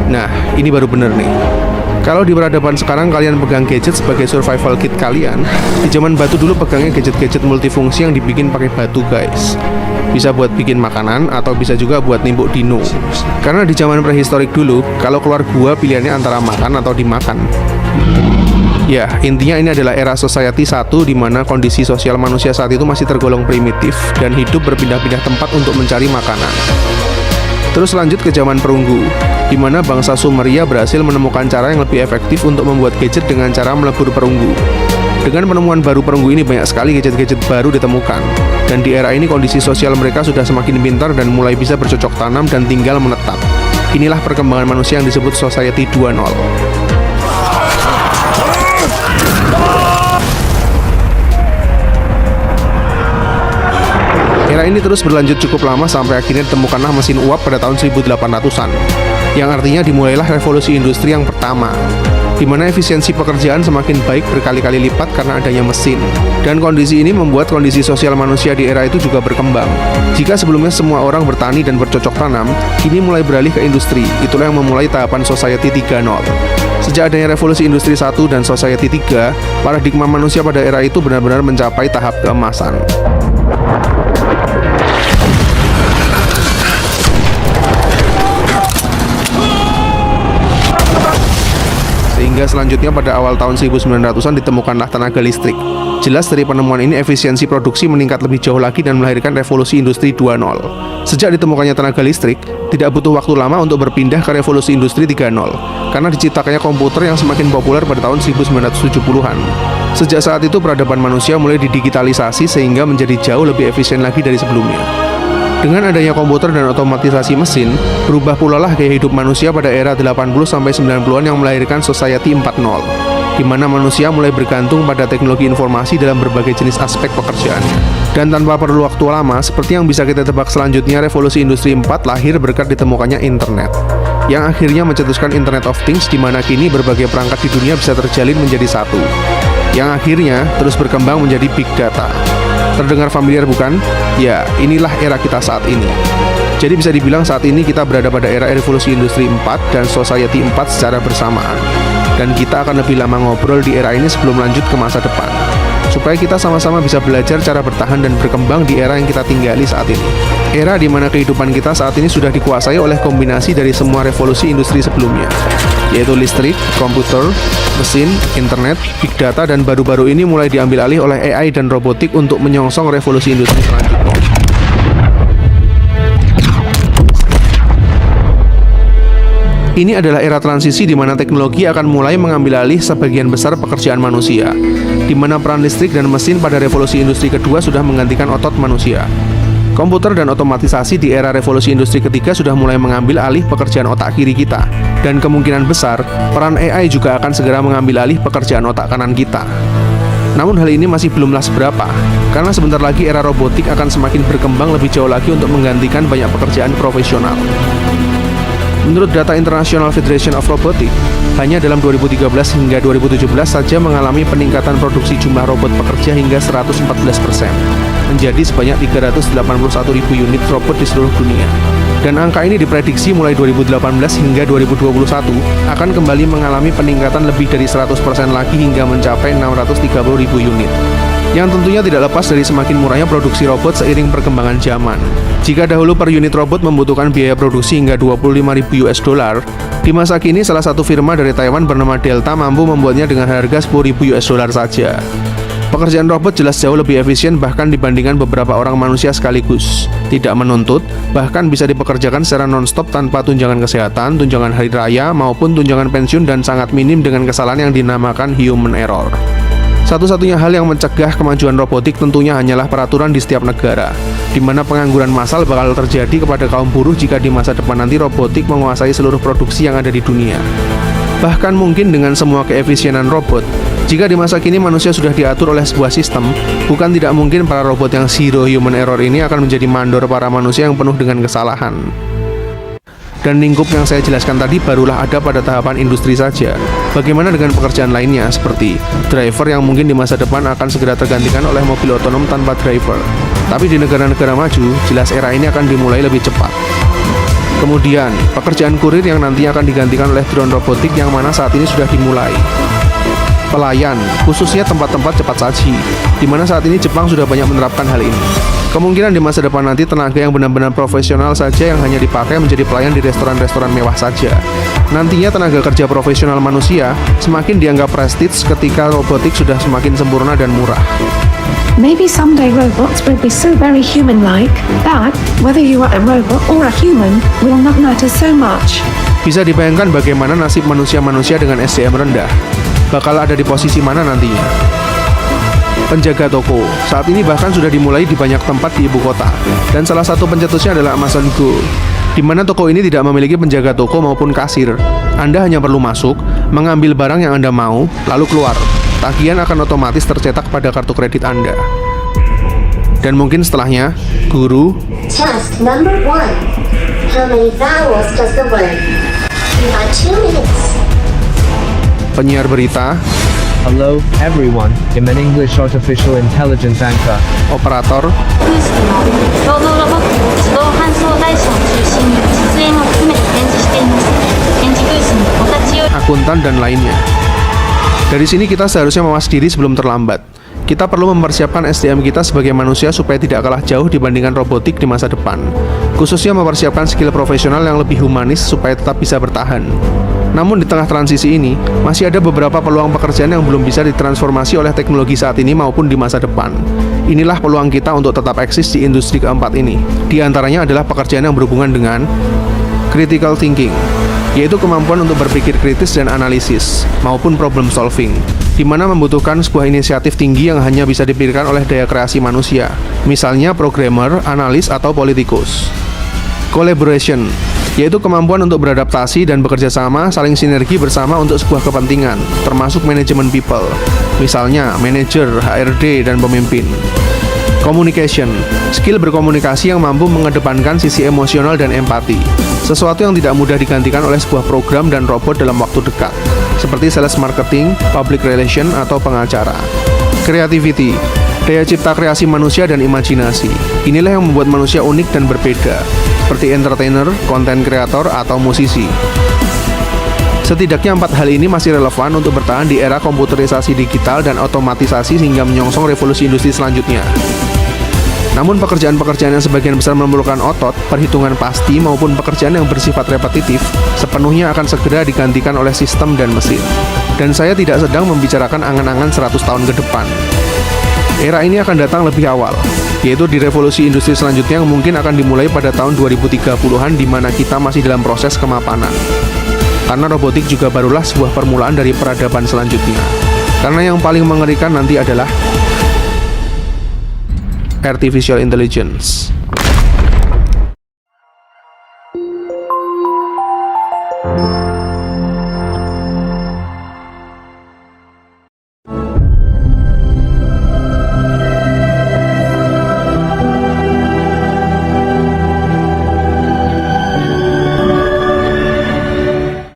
Nah, ini baru bener nih. Kalau di peradaban sekarang kalian pegang gadget sebagai survival kit kalian, di zaman batu dulu pegangnya gadget-gadget multifungsi yang dibikin pakai batu, guys. Bisa buat bikin makanan atau bisa juga buat nimbuk dino. Karena di zaman prehistorik dulu, kalau keluar gua pilihannya antara makan atau dimakan. Ya, intinya ini adalah era society 1 di mana kondisi sosial manusia saat itu masih tergolong primitif dan hidup berpindah-pindah tempat untuk mencari makanan. Terus lanjut ke zaman perunggu, di mana bangsa Sumeria berhasil menemukan cara yang lebih efektif untuk membuat gadget dengan cara melebur perunggu. Dengan penemuan baru perunggu ini banyak sekali gadget-gadget baru ditemukan. Dan di era ini kondisi sosial mereka sudah semakin pintar dan mulai bisa bercocok tanam dan tinggal menetap. Inilah perkembangan manusia yang disebut Society 2.0. Era ini terus berlanjut cukup lama sampai akhirnya ditemukanlah mesin uap pada tahun 1800-an, yang artinya dimulailah revolusi industri yang pertama, di mana efisiensi pekerjaan semakin baik berkali-kali lipat karena adanya mesin. Dan kondisi ini membuat kondisi sosial manusia di era itu juga berkembang. Jika sebelumnya semua orang bertani dan bercocok tanam, kini mulai beralih ke industri. Itulah yang memulai tahapan Society 3.0. Sejak adanya revolusi industri 1 dan Society 3, paradigma manusia pada era itu benar-benar mencapai tahap keemasan. Sehingga selanjutnya pada awal tahun 1900-an ditemukanlah tenaga listrik. Jelas dari penemuan ini efisiensi produksi meningkat lebih jauh lagi dan melahirkan revolusi industri 2.0. Sejak ditemukannya tenaga listrik, tidak butuh waktu lama untuk berpindah ke revolusi industri 3.0 karena diciptakannya komputer yang semakin populer pada tahun 1970-an. Sejak saat itu peradaban manusia mulai didigitalisasi sehingga menjadi jauh lebih efisien lagi dari sebelumnya. Dengan adanya komputer dan otomatisasi mesin, berubah pula lah gaya hidup manusia pada era 80-90-an yang melahirkan Society 4.0, di mana manusia mulai bergantung pada teknologi informasi dalam berbagai jenis aspek pekerjaannya. Dan tanpa perlu waktu lama, seperti yang bisa kita tebak selanjutnya, revolusi industri 4 lahir berkat ditemukannya internet, yang akhirnya mencetuskan Internet of Things, di mana kini berbagai perangkat di dunia bisa terjalin menjadi satu, yang akhirnya terus berkembang menjadi Big Data. Terdengar familiar bukan? Ya, inilah era kita saat ini. Jadi bisa dibilang saat ini kita berada pada era revolusi industri 4 dan Society 4 secara bersamaan. Dan kita akan lebih lama ngobrol di era ini sebelum lanjut ke masa depan, supaya kita sama-sama bisa belajar cara bertahan dan berkembang di era yang kita tinggali saat ini. Era di mana kehidupan kita saat ini sudah dikuasai oleh kombinasi dari semua revolusi industri sebelumnya, yaitu listrik, komputer, mesin, internet, big data, dan baru-baru ini mulai diambil alih oleh AI dan robotik untuk menyongsong revolusi industri selanjutnya. Ini adalah era transisi di mana teknologi akan mulai mengambil alih sebagian besar pekerjaan manusia, di mana peran listrik dan mesin pada revolusi industri kedua sudah menggantikan otot manusia. Komputer dan otomatisasi di era revolusi industri ketiga sudah mulai mengambil alih pekerjaan otak kiri kita, dan kemungkinan besar peran AI juga akan segera mengambil alih pekerjaan otak kanan kita. Namun hal ini masih belumlah seberapa, karena sebentar lagi era robotik akan semakin berkembang lebih jauh lagi untuk menggantikan banyak pekerjaan profesional. Menurut data International Federation of Robotics, hanya dalam 2013 hingga 2017 saja mengalami peningkatan produksi jumlah robot pekerja hingga 114%, menjadi sebanyak 381.000 unit robot di seluruh dunia. Dan angka ini diprediksi mulai 2018 hingga 2021 akan kembali mengalami peningkatan lebih dari 100% lagi hingga mencapai 630.000 unit. Yang tentunya tidak lepas dari semakin murahnya produksi robot seiring perkembangan zaman. Jika dahulu per unit robot membutuhkan biaya produksi hingga 25.000 US dollar, di masa kini salah satu firma dari Taiwan bernama Delta mampu membuatnya dengan harga 10.000 US dollar saja. Pekerjaan robot jelas jauh lebih efisien bahkan dibandingkan beberapa orang manusia sekaligus. Tidak menuntut, bahkan bisa dipekerjakan secara non-stop tanpa tunjangan kesehatan, tunjangan hari raya, maupun tunjangan pensiun, dan sangat minim dengan kesalahan yang dinamakan human error. Satu-satunya hal yang mencegah kemajuan robotik tentunya hanyalah peraturan di setiap negara, di mana pengangguran massal bakal terjadi kepada kaum buruh jika di masa depan nanti robotik menguasai seluruh produksi yang ada di dunia. Bahkan mungkin dengan semua keefisienan robot, jika di masa kini manusia sudah diatur oleh sebuah sistem, bukan tidak mungkin para robot yang zero human error ini akan menjadi mandor para manusia yang penuh dengan kesalahan. Dan lingkup yang saya jelaskan tadi barulah ada pada tahapan industri saja. Bagaimana dengan pekerjaan lainnya seperti driver yang mungkin di masa depan akan segera tergantikan oleh mobil otonom tanpa driver. Tapi di negara-negara maju, jelas era ini akan dimulai lebih cepat. Kemudian, pekerjaan kurir yang nantinya akan digantikan oleh drone robotik yang mana saat ini sudah dimulai. Pelayan, khususnya tempat-tempat cepat saji, di mana saat ini Jepang sudah banyak menerapkan hal ini. Kemungkinan di masa depan nanti tenaga yang benar-benar profesional saja yang hanya dipakai menjadi pelayan di restoran-restoran mewah saja. Nantinya tenaga kerja profesional manusia semakin dianggap prestige ketika robotik sudah semakin sempurna dan murah. Maybe someday robots will be so very human-like that whether you are a robot or a human will not matter so much. Bisa dibayangkan bagaimana nasib manusia-manusia dengan SDM rendah. Bakal ada di posisi mana nantinya? Penjaga toko, saat ini bahkan sudah dimulai di banyak tempat di ibu kota. Dan salah satu pencetusnya adalah Amazon Go, di mana toko ini tidak memiliki penjaga toko maupun kasir. Anda hanya perlu masuk, mengambil barang yang Anda mau, lalu keluar. Tagihan akan otomatis tercetak pada kartu kredit Anda. Dan mungkin setelahnya, guru, Test number 1. How many vowels does the word? You have 2 minutes. penyiar berita, Hello, everyone. I'm an English artificial intelligence anchor. operator, クースでは労働ロボットの自動搬送台車を中心に実演を含めて展示しています。展示ブースにお立ち寄り akuntan, dan lainnya. Dari sini kita seharusnya mawas diri sebelum terlambat. Kita perlu mempersiapkan SDM kita sebagai manusia supaya tidak kalah jauh dibandingkan robotik di masa depan. Khususnya mempersiapkan skill profesional yang lebih humanis supaya tetap bisa bertahan. Namun di tengah transisi ini, masih ada beberapa peluang pekerjaan yang belum bisa ditransformasi oleh teknologi saat ini maupun di masa depan. Inilah peluang kita untuk tetap eksis di industri keempat ini. Di antaranya adalah pekerjaan yang berhubungan dengan critical thinking, yaitu kemampuan untuk berpikir kritis dan analisis, maupun problem solving, di mana membutuhkan sebuah inisiatif tinggi yang hanya bisa dipikirkan oleh daya kreasi manusia, misalnya programmer, analis, atau politikus. Collaboration, yaitu kemampuan untuk beradaptasi dan bekerja sama, saling sinergi bersama untuk sebuah kepentingan, termasuk manajemen people, misalnya manajer, HRD, dan pemimpin. Communication, skill berkomunikasi yang mampu mengedepankan sisi emosional dan empati, sesuatu yang tidak mudah digantikan oleh sebuah program dan robot dalam waktu dekat, seperti sales marketing, public relation, atau pengacara. Creativity, daya cipta kreasi manusia dan imajinasi. Inilah yang membuat manusia unik dan berbeda, seperti entertainer, konten kreator, atau musisi. Setidaknya 4 hal ini masih relevan untuk bertahan di era komputerisasi digital dan otomatisasi sehingga menyongsong revolusi industri selanjutnya. Namun pekerjaan-pekerjaan yang sebagian besar memerlukan otot, perhitungan pasti, maupun pekerjaan yang bersifat repetitif, sepenuhnya akan segera digantikan oleh sistem dan mesin. Dan saya tidak sedang membicarakan angan-angan 100 tahun ke depan. Era ini akan datang lebih awal, yaitu di revolusi industri selanjutnya yang mungkin akan dimulai pada tahun 2030-an di mana kita masih dalam proses kemapanan. Karena robotik juga barulah sebuah permulaan dari peradaban selanjutnya. Karena yang paling mengerikan nanti adalah artificial intelligence.